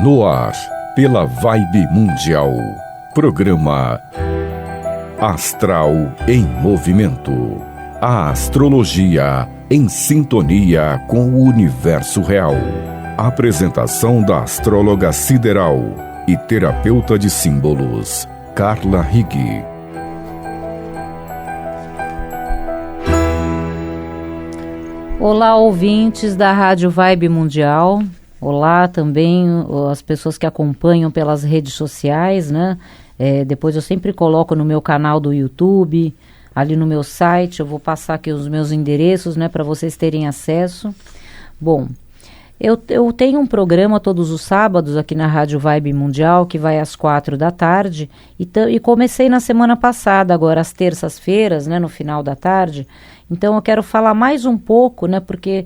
No ar, pela Vibe Mundial. Programa Astral em Movimento. A astrologia em sintonia com o universo real. Apresentação da astróloga sideral e terapeuta de símbolos, Carla Rigg. Olá, ouvintes da Rádio Vibe Mundial. Olá também as pessoas que acompanham pelas redes sociais, né? Depois eu sempre coloco no meu canal do YouTube, ali no meu site, eu vou passar aqui os meus endereços, né, para vocês terem acesso. Bom, eu tenho um programa todos os sábados aqui na Rádio Vibe Mundial, que vai às 4 da tarde, e comecei na semana passada, agora às terças-feiras, né, no final da tarde. Então eu quero falar mais um pouco, né, porque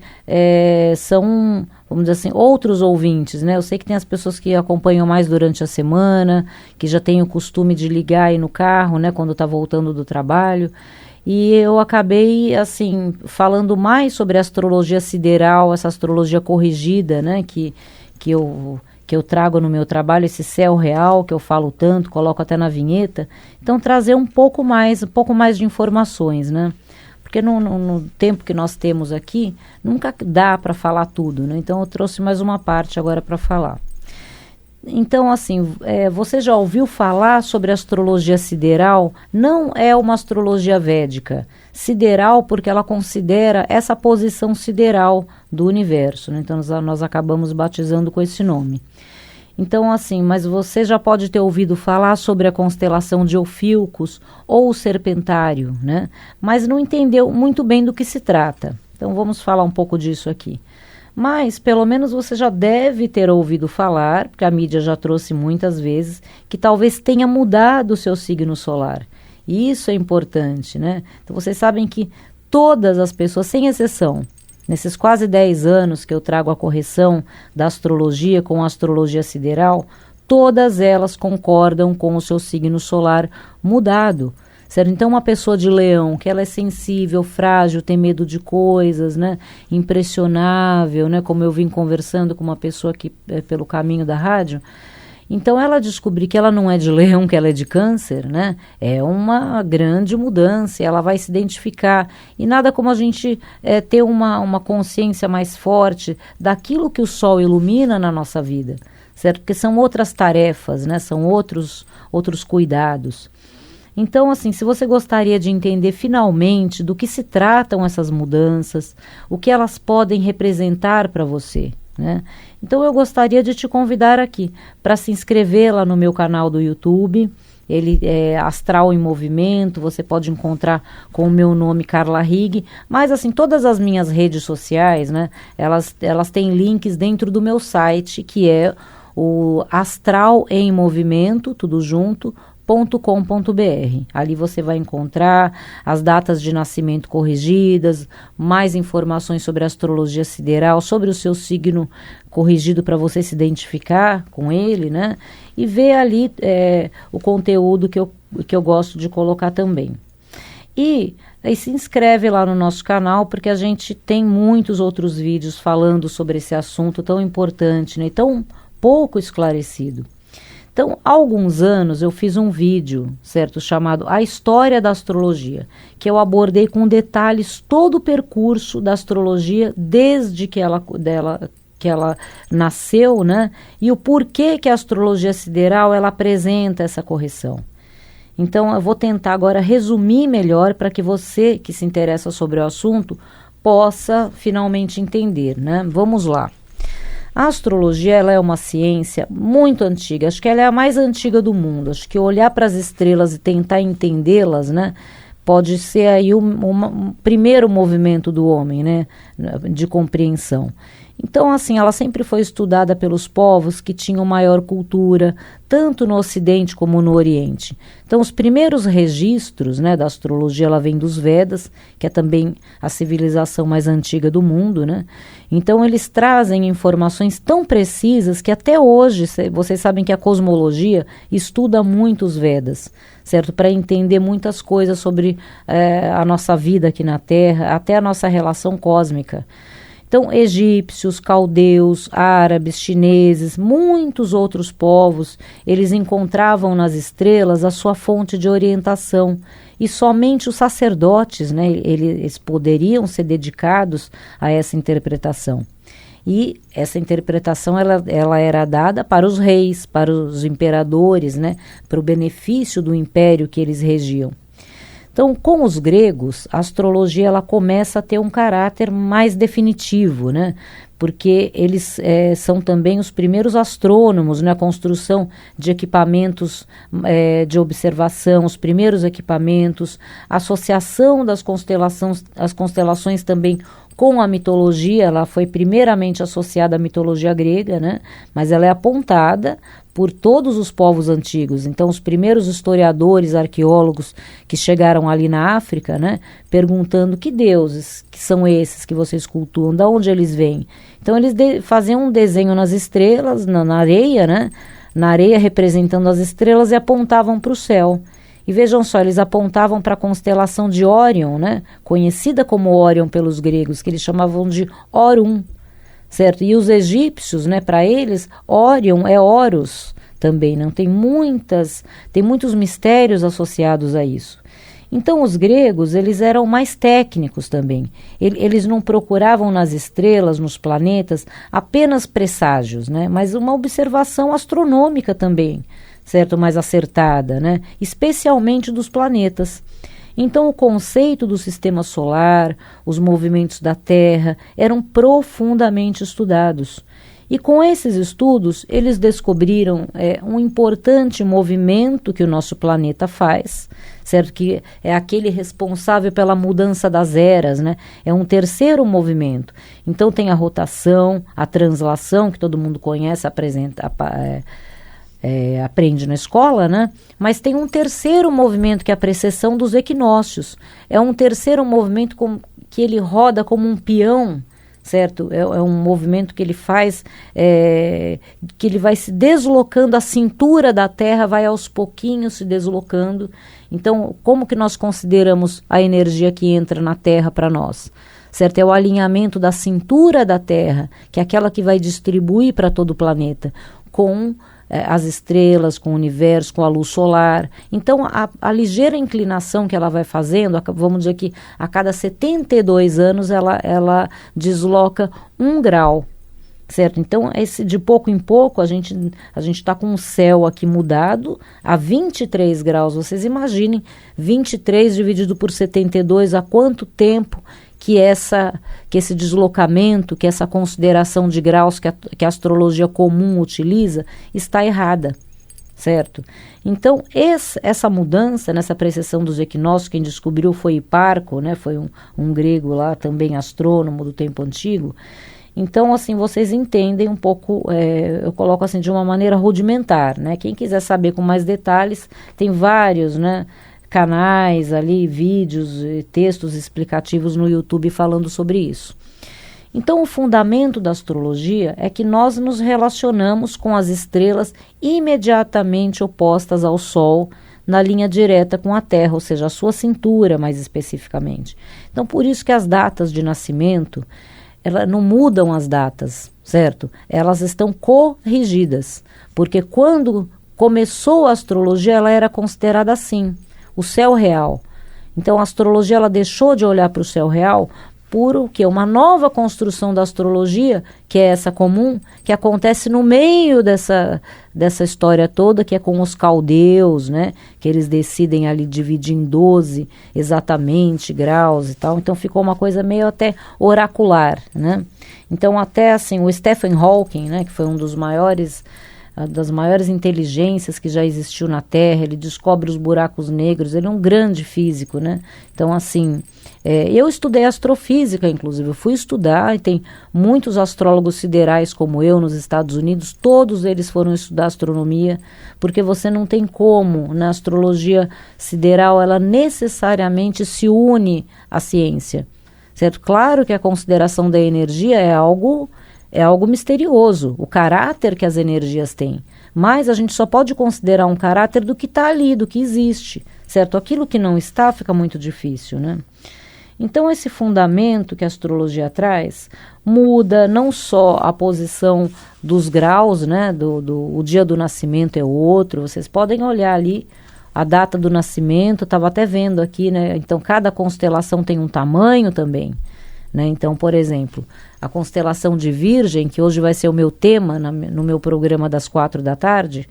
são, vamos dizer assim, outros ouvintes, né? Eu sei que tem as pessoas que acompanham mais durante a semana, que já têm o costume de ligar aí no carro, né, quando está voltando do trabalho. E eu acabei, assim, falando mais sobre a astrologia sideral, essa astrologia corrigida, né, que eu trago no meu trabalho, esse céu real que eu falo tanto, coloco até na vinheta. Então trazer um pouco mais de informações, né? Porque no tempo que nós temos aqui, nunca dá para falar tudo, né? Então eu trouxe mais uma parte agora para falar. Então, assim, você já ouviu falar sobre astrologia sideral? Não é uma astrologia védica. Sideral porque ela considera essa posição sideral do universo, né? Então nós acabamos batizando com esse nome. Então, assim, mas você já pode ter ouvido falar sobre a constelação de Ophiuchus ou o Serpentário, né? Mas não entendeu muito bem do que se trata. Então, vamos falar um pouco disso aqui. Mas, pelo menos você já deve ter ouvido falar, porque a mídia já trouxe muitas vezes, que talvez tenha mudado o seu signo solar. E isso é importante, né? Então, vocês sabem que todas as pessoas, sem exceção, nesses quase 10 anos que eu trago a correção da astrologia com a astrologia sideral, todas elas concordam com o seu signo solar mudado, certo? Então, uma pessoa de Leão, que ela é sensível, frágil, tem medo de coisas, né? Impressionável, né? Como eu vim conversando com uma pessoa aqui pelo caminho da rádio. Então, ela descobrir que ela não é de Leão, que ela é de Câncer, né? É uma grande mudança, ela vai se identificar. E nada como a gente ter uma consciência mais forte daquilo que o Sol ilumina na nossa vida, certo? Porque são outras tarefas, né? São outros cuidados. Então, assim, se você gostaria de entender finalmente do que se tratam essas mudanças, o que elas podem representar para você, né? Então eu gostaria de te convidar aqui para se inscrever lá no meu canal do YouTube. Ele é Astral em Movimento, você pode encontrar com o meu nome, Carla Rigg. Mas assim, todas as minhas redes sociais, né, elas têm links dentro do meu site, que é o Astral em Movimento, tudo junto, .com.br. Ali você vai encontrar as datas de nascimento corrigidas, mais informações sobre a astrologia sideral, sobre o seu signo corrigido para você se identificar com ele, né? E ver ali o conteúdo que eu gosto de colocar também. E aí se inscreve lá no nosso canal, porque a gente tem muitos outros vídeos falando sobre esse assunto tão importante, né? Tão pouco esclarecido. Então, há alguns anos eu fiz um vídeo, certo, chamado A História da Astrologia, que eu abordei com detalhes todo o percurso da astrologia desde que ela nasceu, né? E o porquê que a astrologia sideral ela apresenta essa correção. Então, eu vou tentar agora resumir melhor para que você que se interessa sobre o assunto possa finalmente entender, né? Vamos lá. A astrologia ela é uma ciência muito antiga, acho que ela é a mais antiga do mundo. Acho que olhar para as estrelas e tentar entendê-las, né, pode ser aí o primeiro movimento do homem, né, de compreensão. Então, assim, ela sempre foi estudada pelos povos que tinham maior cultura, tanto no Ocidente como no Oriente. Então, os primeiros registros, né, da astrologia, ela vem dos Vedas, que é também a civilização mais antiga do mundo, né? Então, eles trazem informações tão precisas que até hoje, vocês sabem que a cosmologia estuda muito os Vedas, certo? Para entender muitas coisas sobre a nossa vida aqui na Terra, até a nossa relação cósmica. Então, egípcios, caldeus, árabes, chineses, muitos outros povos, eles encontravam nas estrelas a sua fonte de orientação. E somente os sacerdotes, né, eles poderiam ser dedicados a essa interpretação. E essa interpretação ela era dada para os reis, para os imperadores, né, para o benefício do império que eles regiam. Então, com os gregos, a astrologia ela começa a ter um caráter mais definitivo, né? Porque eles são também os primeiros astrônomos na construção de equipamentos de observação, os primeiros equipamentos, a associação das constelações, as constelações também com a mitologia. Ela foi primeiramente associada à mitologia grega, né? Mas ela é apontada por todos os povos antigos. Então, os primeiros historiadores, arqueólogos que chegaram ali na África, né, perguntando que deuses que são esses que vocês cultuam, de onde eles vêm. Então, eles faziam um desenho nas estrelas, na areia, né, na areia representando as estrelas, e apontavam para o céu. E vejam só, eles apontavam para a constelação de Órion, né, conhecida como Órion pelos gregos, que eles chamavam de Órum. Certo? E os egípcios, né, para eles, Órion é Horus também, não? Tem muitos mistérios associados a isso. Então, os gregos, eles eram mais técnicos também. Eles não procuravam nas estrelas, nos planetas, apenas presságios, né, mas uma observação astronômica também, certo? Mais acertada, né, especialmente dos planetas. Então, o conceito do sistema solar, os movimentos da Terra, eram profundamente estudados. E com esses estudos, eles descobriram um importante movimento que o nosso planeta faz, certo? Que é aquele responsável pela mudança das eras, né? É um movimento. Então, tem a rotação, a translação, que todo mundo conhece, aprende na escola, né? Mas tem um terceiro movimento, que é a precessão dos equinócios. É um terceiro movimento que ele roda como um peão, certo? É um movimento que ele faz, que ele vai se deslocando, a cintura da Terra vai aos pouquinhos se deslocando. Então, como que nós consideramos a energia que entra na Terra para nós? Certo? É o alinhamento da cintura da Terra, que é aquela que vai distribuir para todo o planeta, com as estrelas, com o universo, com a luz solar. Então, a ligeira inclinação que ela vai fazendo, vamos dizer que a cada 72 anos ela desloca 1 grau, certo? Então, de pouco em pouco, a gente está com o céu aqui mudado a 23 graus. Vocês imaginem, 23 dividido por 72, há quanto tempo que esse deslocamento, que essa consideração de graus que a astrologia comum utiliza, está errada, certo? Então, essa mudança nessa precessão dos equinócios, quem descobriu foi Hiparco, né? Foi um grego lá, também astrônomo do tempo antigo. Então, assim, vocês entendem um pouco, eu coloco assim de uma maneira rudimentar, né? Quem quiser saber com mais detalhes, tem vários, né, canais ali, vídeos e textos explicativos no YouTube falando sobre isso. Então, o fundamento da astrologia é que nós nos relacionamos com as estrelas imediatamente opostas ao Sol, na linha direta com a Terra, ou seja, a sua cintura mais especificamente. Então, por isso que as datas de nascimento, elas não mudam as datas, certo? Elas estão corrigidas, porque quando começou a astrologia, ela era considerada assim, o céu real. Então, a astrologia ela deixou de olhar para o céu real por o quê? Uma nova construção da astrologia, que é essa comum, que acontece no meio dessa história toda, que é com os caldeus, né? Que eles decidem ali dividir em 12 exatamente graus e tal. Então, ficou uma coisa meio até oracular, né? Então, até assim, o Stephen Hawking, né? Que foi das maiores inteligências que já existiu na Terra, ele descobre os buracos negros, ele é um grande físico, né? Então, assim, eu estudei astrofísica, inclusive, eu fui estudar, e tem muitos astrólogos siderais como eu nos Estados Unidos, todos eles foram estudar astronomia, porque você não tem como, na astrologia sideral, ela necessariamente se une à ciência, certo? Claro que a consideração da energia é algo misterioso, o caráter que as energias têm. Mas a gente só pode considerar um caráter do que está ali, do que existe, certo? Aquilo que não está fica muito difícil, né? Então, esse fundamento que a astrologia traz muda não só a posição dos graus, né? O dia do nascimento é outro, vocês podem olhar ali a data do nascimento, estava até vendo aqui, né? Então, cada constelação tem um tamanho também, né? Então, por exemplo, a constelação de Virgem, que hoje vai ser o meu tema no meu programa das 4 da tarde,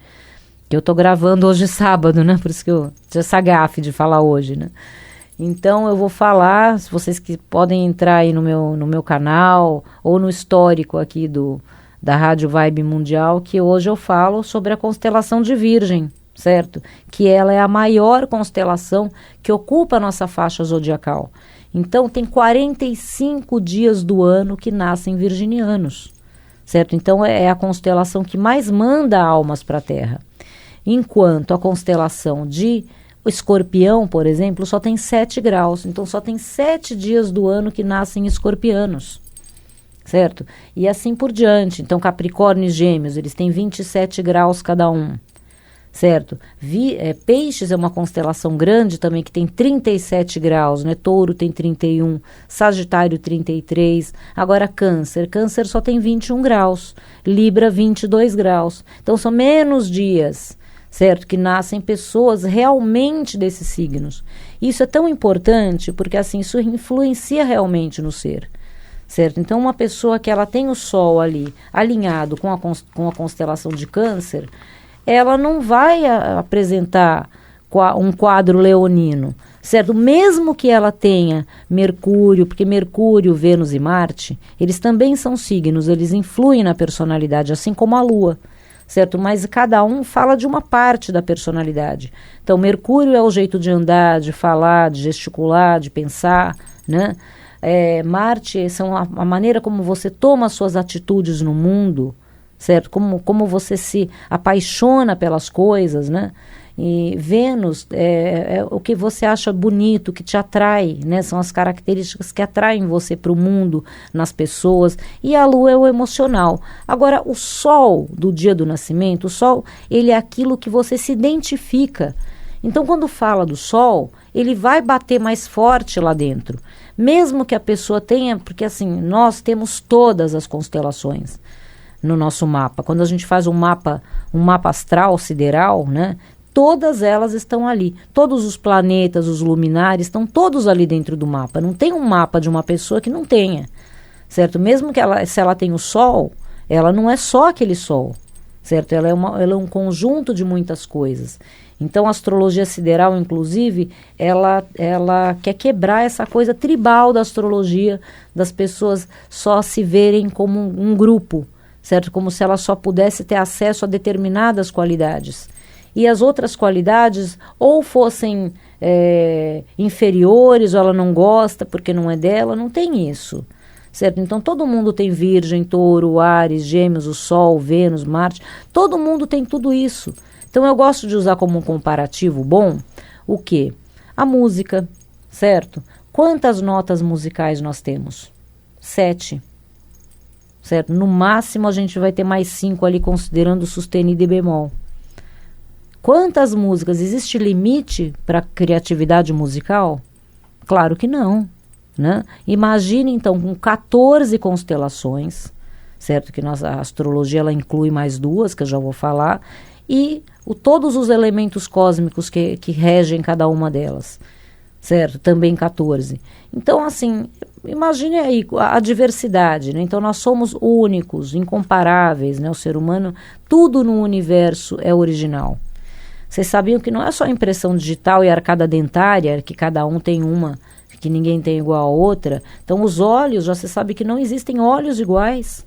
que eu estou gravando hoje sábado, né? Por isso que eu tinha essa gafe de falar hoje, né? Então, eu vou falar, se vocês que podem entrar aí no meu canal ou no histórico aqui da Rádio Vibe Mundial, que hoje eu falo sobre a constelação de Virgem, certo? Que ela é a maior constelação que ocupa a nossa faixa zodiacal. Então, tem 45 dias do ano que nascem virginianos, certo? Então, é a constelação que mais manda almas para a Terra. Enquanto a constelação de Escorpião, por exemplo, só tem 7 graus. Então, só tem 7 dias do ano que nascem escorpianos, certo? E assim por diante. Então, Capricórnio e Gêmeos, eles têm 27 graus cada um, certo? Peixes é uma constelação grande também, que tem 37 graus, né? Touro tem 31, Sagitário 33. Agora, Câncer só tem 21 graus. Libra, 22 graus. Então, são menos dias, certo? Que nascem pessoas realmente desses signos. Isso é tão importante porque, assim, isso influencia realmente no ser, certo? Então, uma pessoa que ela tem o Sol ali alinhado com a constelação de Câncer, ela não vai apresentar um quadro leonino, certo? Mesmo que ela tenha Mercúrio, porque Mercúrio, Vênus e Marte, eles também são signos, eles influem na personalidade, assim como a Lua, certo? Mas cada um fala de uma parte da personalidade. Então, Mercúrio é o jeito de andar, de falar, de gesticular, de pensar, né? Marte são a maneira como você toma as suas atitudes no mundo, certo? Como você se apaixona pelas coisas, né? E Vênus é o que você acha bonito, que te atrai, né? São as características que atraem você para o mundo, nas pessoas. E a Lua é o emocional. Agora, o Sol do dia do nascimento, o Sol, ele é aquilo que você se identifica. Então, quando fala do Sol, ele vai bater mais forte lá dentro. Mesmo que a pessoa tenha, porque assim, nós temos todas as constelações no nosso mapa. Quando a gente faz um mapa astral, sideral, né? Todas elas estão ali. Todos os planetas, os luminares, estão todos ali dentro do mapa. Não tem um mapa de uma pessoa que não tenha, certo? Mesmo que se ela tem o Sol, ela não é só aquele Sol, certo? Ela é um conjunto de muitas coisas. Então, a astrologia sideral, inclusive, ela quer quebrar essa coisa tribal da astrologia, das pessoas só se verem como um grupo, certo? Como se ela só pudesse ter acesso a determinadas qualidades. E as outras qualidades ou fossem inferiores, ou ela não gosta porque não é dela, não tem isso, certo? Então, todo mundo tem Virgem, Touro, Áries, Gêmeos, o Sol, Vênus, Marte, todo mundo tem tudo isso. Então, eu gosto de usar como um comparativo bom o quê? A música, certo? Quantas notas musicais nós temos? 7, certo? No máximo, a gente vai ter mais 5 ali, considerando sustenido e bemol. Quantas músicas? Existe limite para a criatividade musical? Claro que não, né? Imagine, então, com 14 constelações, certo? Que a astrologia ela inclui mais 2, que eu já vou falar, e todos os elementos cósmicos que regem cada uma delas, certo? Também 14. Então, assim, imagine aí a diversidade, né? Então, nós somos únicos, incomparáveis, né? O ser humano, tudo no universo é original. Vocês sabiam que não é só impressão digital e arcada dentária, que cada um tem uma, que ninguém tem igual a outra. Então, os olhos, já você sabe que não existem olhos iguais.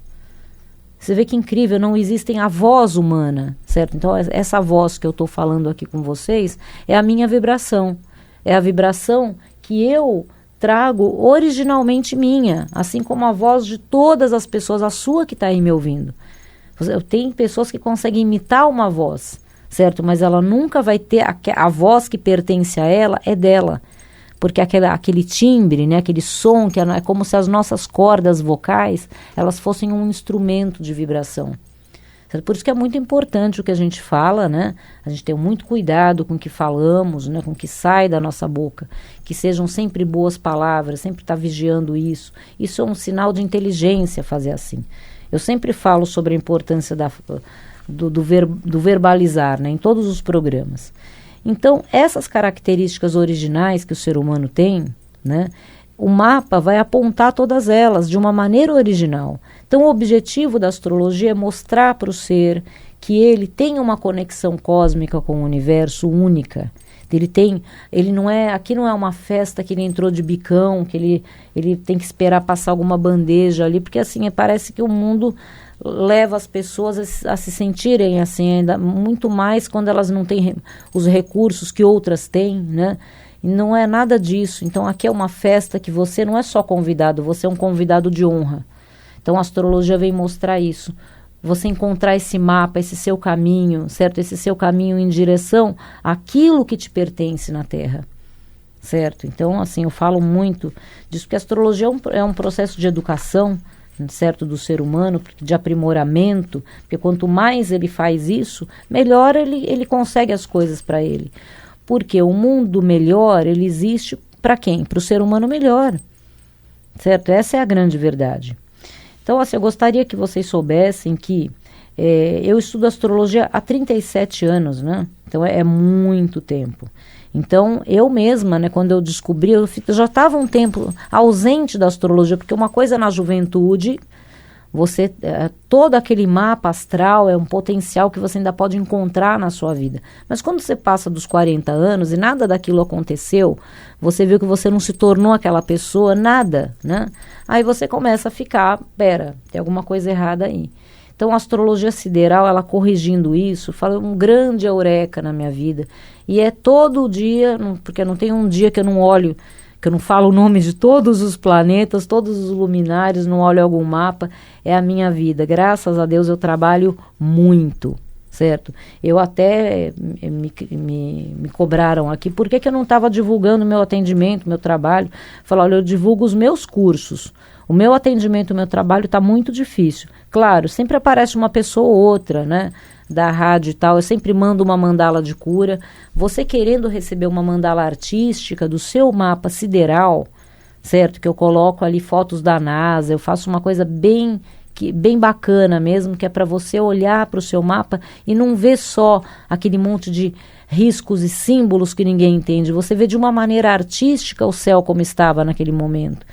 Você vê que incrível, não existem a voz humana, certo? Então, essa voz que eu estou falando aqui com vocês é a minha vibração. É a vibração que eu trago originalmente minha, assim como a voz de todas as pessoas, a sua que está aí me ouvindo. Tem pessoas que conseguem imitar uma voz, certo? Mas ela nunca vai ter a voz que pertence a ela, é dela. Porque aquele timbre, né, aquele som, que é como se as nossas cordas vocais, elas fossem um instrumento de vibração, Por isso que é muito importante o que a gente fala, né? A gente tem muito cuidado com o que falamos, né? Com o que sai da nossa boca, que sejam sempre boas palavras, sempre estar vigiando isso. Isso é um sinal de inteligência fazer assim. Eu sempre falo sobre a importância do verbalizar, né? Em todos os programas. Então, essas características originais que o ser humano tem, né? O mapa vai apontar todas elas de uma maneira original. Então, o objetivo da astrologia é mostrar para o ser que ele tem uma conexão cósmica com o universo única. Ele não é, aqui não é uma festa que ele entrou de bicão, que ele tem que esperar passar alguma bandeja ali, porque assim, parece que o mundo leva as pessoas a se sentirem assim, ainda muito mais quando elas não têm os recursos que outras têm, né? E não é nada disso. Então, aqui é uma festa que você não é só convidado, você é um convidado de honra. Então, a astrologia vem mostrar isso. Você encontrar esse mapa, esse seu caminho, certo? Esse seu caminho em direção àquilo que te pertence na Terra, certo? Então, assim, eu falo muito disso, que a astrologia é um processo de educação, certo? Do ser humano, de aprimoramento, porque quanto mais ele faz isso, melhor ele consegue as coisas para ele. Porque o mundo melhor, ele existe para quem? Para o ser humano melhor, certo? Essa é a grande verdade. Então, assim, eu gostaria que vocês soubessem que eu estudo astrologia há 37 anos, né? Então, é muito tempo. Então, eu mesma, né, quando eu descobri, eu já estava um tempo ausente da astrologia, porque uma coisa na juventude, todo aquele mapa astral é um potencial que você ainda pode encontrar na sua vida. Mas quando você passa dos 40 anos e nada daquilo aconteceu, você viu que você não se tornou aquela pessoa, nada, né? Aí você começa a ficar, tem alguma coisa errada aí. Então a astrologia sideral, ela corrigindo isso, fala um grande eureka na minha vida. E é todo dia, porque não tem um dia que eu não olho, que eu não falo o nome de todos os planetas, todos os luminares, não olho algum mapa, é a minha vida. Graças a Deus eu trabalho muito, certo? Eu até me cobraram aqui, por que eu não estava divulgando meu atendimento, meu trabalho? Falaram, olha, eu divulgo os meus cursos. O meu atendimento, o meu trabalho está muito difícil. Claro, sempre aparece uma pessoa ou outra, né? Da rádio e tal, eu sempre mando uma mandala de cura. Você querendo receber uma mandala artística do seu mapa sideral, certo? Que eu coloco ali fotos da NASA, eu faço uma coisa bem bacana mesmo, que é para você olhar para o seu mapa e não ver só aquele monte de riscos e símbolos que ninguém entende. Você vê de uma maneira artística o céu como estava naquele momento.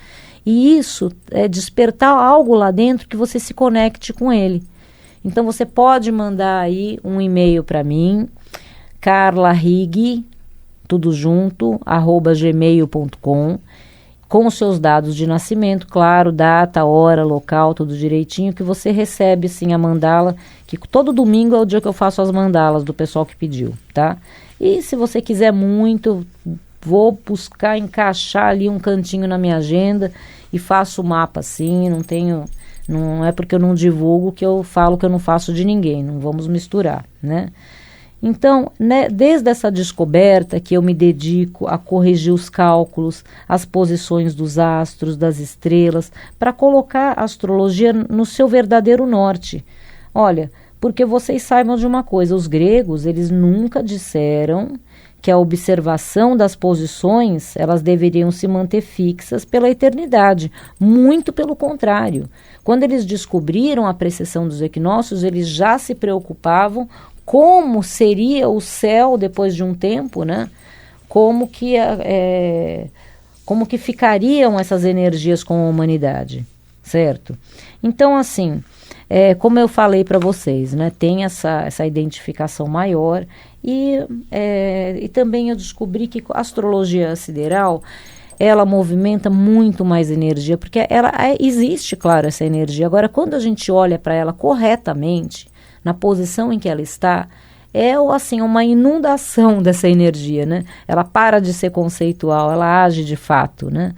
E isso é despertar algo lá dentro que você se conecte com ele. Então, você pode mandar aí um e-mail para mim, carlarrig, tudo junto, @gmail.com, com os seus dados de nascimento, claro, data, hora, local, tudo direitinho, que você recebe, sim, a mandala, que todo domingo é o dia que eu faço as mandalas do pessoal que pediu, tá? E se você quiser muito, vou buscar encaixar ali um cantinho na minha agenda e faço o mapa, sim, não é porque eu não divulgo que eu falo que eu não faço de ninguém, não vamos misturar, né? Então, né, desde essa descoberta que eu me dedico a corrigir os cálculos, as posições dos astros, das estrelas, para colocar a astrologia no seu verdadeiro norte. Olha, porque vocês saibam de uma coisa, os gregos, eles nunca disseram que a observação das posições, elas deveriam se manter fixas pela eternidade. Muito pelo contrário. Quando eles descobriram a precessão dos equinócios, eles já se preocupavam como seria o céu depois de um tempo, né? Como que ficariam essas energias com a humanidade, certo? Então, assim, como eu falei para vocês, né? Tem essa identificação maior e também eu descobri que a astrologia sideral, ela movimenta muito mais energia, porque existe, claro, essa energia. Agora, quando a gente olha para ela corretamente, na posição em que ela está, assim, uma inundação dessa energia, né? Ela para de ser conceitual, ela age de fato, né?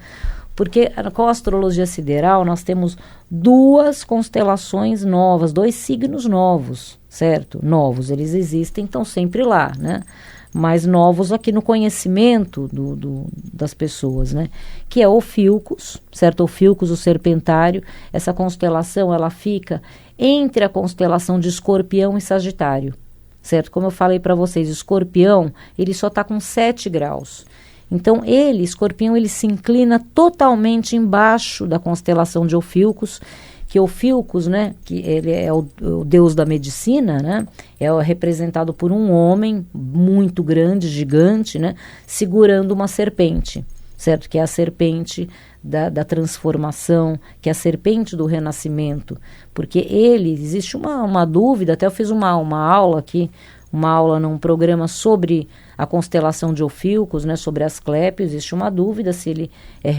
Porque com a astrologia sideral nós temos 2 constelações novas, 2 signos novos, certo? Novos, eles existem, estão sempre lá, né? mais novos aqui no conhecimento das pessoas, né? Que é Ophiuchus, certo? Ophiuchus, o serpentário. Essa constelação, ela fica entre a constelação de Escorpião e Sagitário, certo? Como eu falei para vocês, Escorpião, ele só está com 7 graus. Então, Escorpião, ele se inclina totalmente embaixo da constelação de Ophiuchus, que Ophiuchus, né, que ele é o deus da medicina, né, é representado por um homem muito grande, gigante, né, segurando uma serpente, certo? Que é a serpente da transformação, que é a serpente do renascimento, porque existe uma dúvida, até eu fiz uma aula aqui, uma aula num programa sobre a constelação de Ophiuchus, né, sobre Asclépios. Existe uma dúvida se ele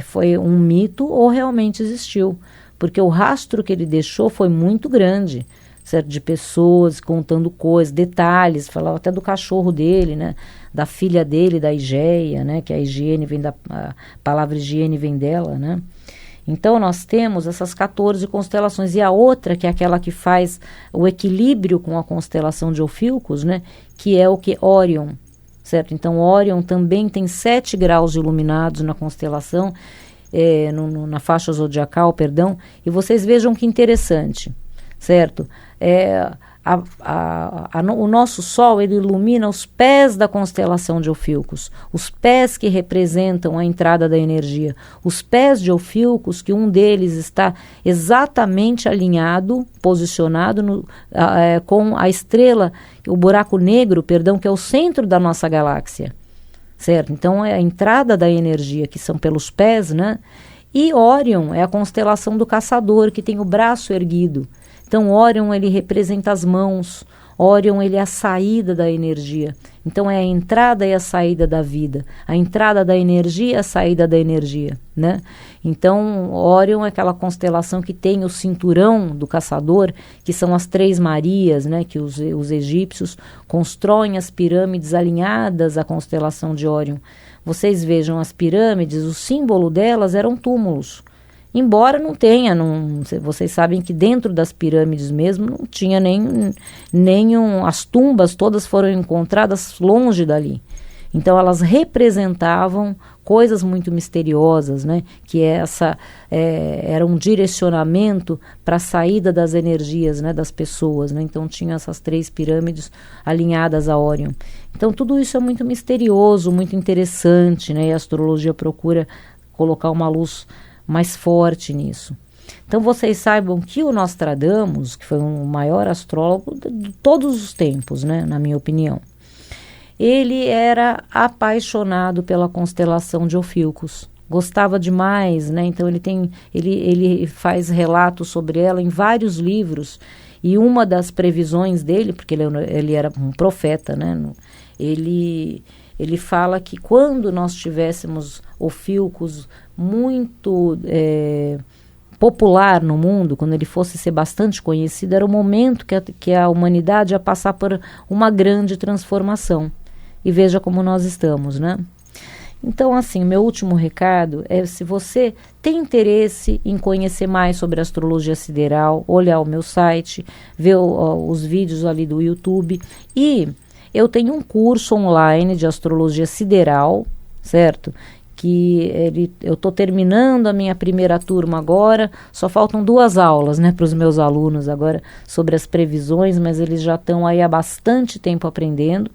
foi um mito ou realmente existiu, porque o rastro que ele deixou foi muito grande, certo? De pessoas contando coisas, detalhes, falava até do cachorro dele, né, da filha dele, da Higeia, né, que a higiene vem a palavra higiene vem dela, né? Então, nós temos essas 14 constelações. E a outra, que é aquela que faz o equilíbrio com a constelação de Ophiuchus, né? Que é o que? Órion, certo? Então, Órion também tem 7 graus iluminados na constelação, na faixa zodiacal, perdão. E vocês vejam que interessante, certo? O nosso Sol, ele ilumina os pés da constelação de Ophiuchus, os pés que representam a entrada da energia, os pés de Ophiuchus, que um deles está exatamente alinhado, posicionado com a estrela, o buraco negro, perdão, que é o centro da nossa galáxia, certo? Então, é a entrada da energia, que são pelos pés, né? E Órion é a constelação do caçador, que tem o braço erguido. Então, Órion, ele representa as mãos. Órion, ele é a saída da energia. Então, é a entrada e a saída da vida. A entrada da energia e a saída da energia, né? Então, Órion é aquela constelação que tem o cinturão do caçador, que são as 3 Marias, né? Que os egípcios constroem as pirâmides alinhadas à constelação de Órion. Vocês vejam as pirâmides, o símbolo delas eram túmulos. Embora não tenha, vocês sabem que dentro das pirâmides mesmo não tinha nenhum, as tumbas todas foram encontradas longe dali. Então elas representavam coisas muito misteriosas, né? Que era um direcionamento para a saída das energias, né? Das pessoas, né? Então tinha essas 3 pirâmides alinhadas a Órion. Então tudo isso é muito misterioso, muito interessante, né? E a astrologia procura colocar uma luz mais forte nisso. Então vocês saibam que o Nostradamus, que foi o maior astrólogo de todos os tempos, né, na minha opinião, ele era apaixonado pela constelação de Ophiuchus, gostava demais, né? Então ele faz relatos sobre ela em vários livros, e uma das previsões dele, porque ele era um profeta, né? Ele fala que quando nós tivéssemos Ophiuchus muito popular no mundo, quando ele fosse ser bastante conhecido, era o momento que a humanidade ia passar por uma grande transformação. E veja como nós estamos, né? Então, assim, meu último recado é: se você tem interesse em conhecer mais sobre astrologia sideral, olhar o meu site, ver os vídeos ali do YouTube. E eu tenho um curso online de astrologia sideral, certo? Eu estou terminando a minha primeira turma agora, só faltam 2 aulas, né, para os meus alunos agora sobre as previsões, mas eles já estão aí há bastante tempo aprendendo,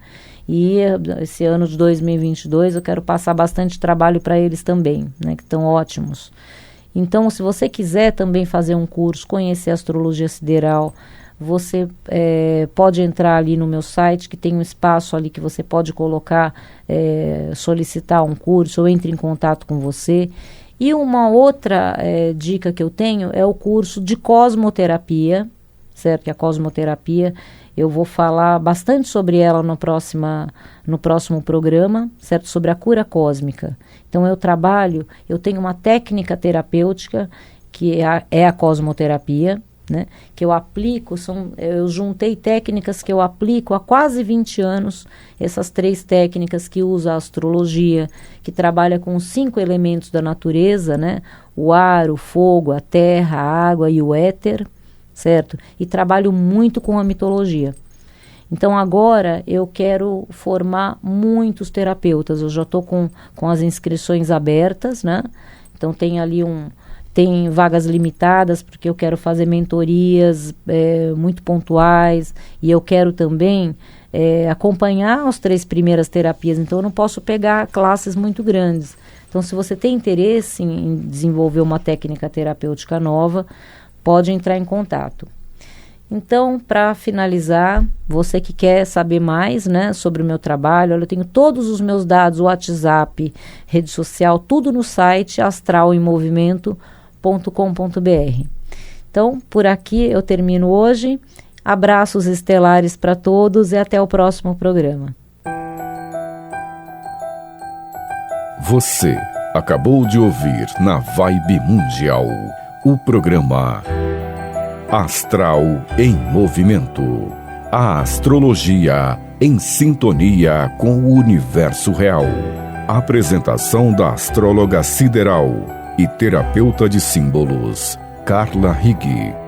e esse ano de 2022 eu quero passar bastante trabalho para eles também, né, que estão ótimos. Então, se você quiser também fazer um curso, conhecer a astrologia sideral, você pode entrar ali no meu site, que tem um espaço ali que você pode colocar, solicitar um curso, ou entre em contato com você. E uma outra dica que eu tenho é o curso de cosmoterapia, certo? Que a cosmoterapia, eu vou falar bastante sobre ela no próximo programa, certo? Sobre a cura cósmica. Então eu tenho uma técnica terapêutica que é a cosmoterapia, né, que eu aplico, eu juntei técnicas que eu aplico há quase 20 anos, essas 3 técnicas que usa a astrologia, que trabalha com os 5 elementos da natureza, né, o ar, o fogo, a terra, a água e o éter, certo? E trabalho muito com a mitologia. Então agora eu quero formar muitos terapeutas, eu já estou com as inscrições abertas, né? Então tem vagas limitadas, porque eu quero fazer mentorias muito pontuais, e eu quero também acompanhar as 3 primeiras terapias, então eu não posso pegar classes muito grandes. Então, se você tem interesse em desenvolver uma técnica terapêutica nova, pode entrar em contato. Então, para finalizar, você que quer saber mais, né, sobre o meu trabalho, eu tenho todos os meus dados, WhatsApp, rede social, tudo no site astralemmovimento.com.br. Então, por aqui eu termino hoje. Abraços estelares para todos e até o próximo programa. Você acabou de ouvir na Vibe Mundial o programa Astral em Movimento. A astrologia em sintonia com o universo real. Apresentação da astróloga sideral e terapeuta de símbolos, Carla Rigg.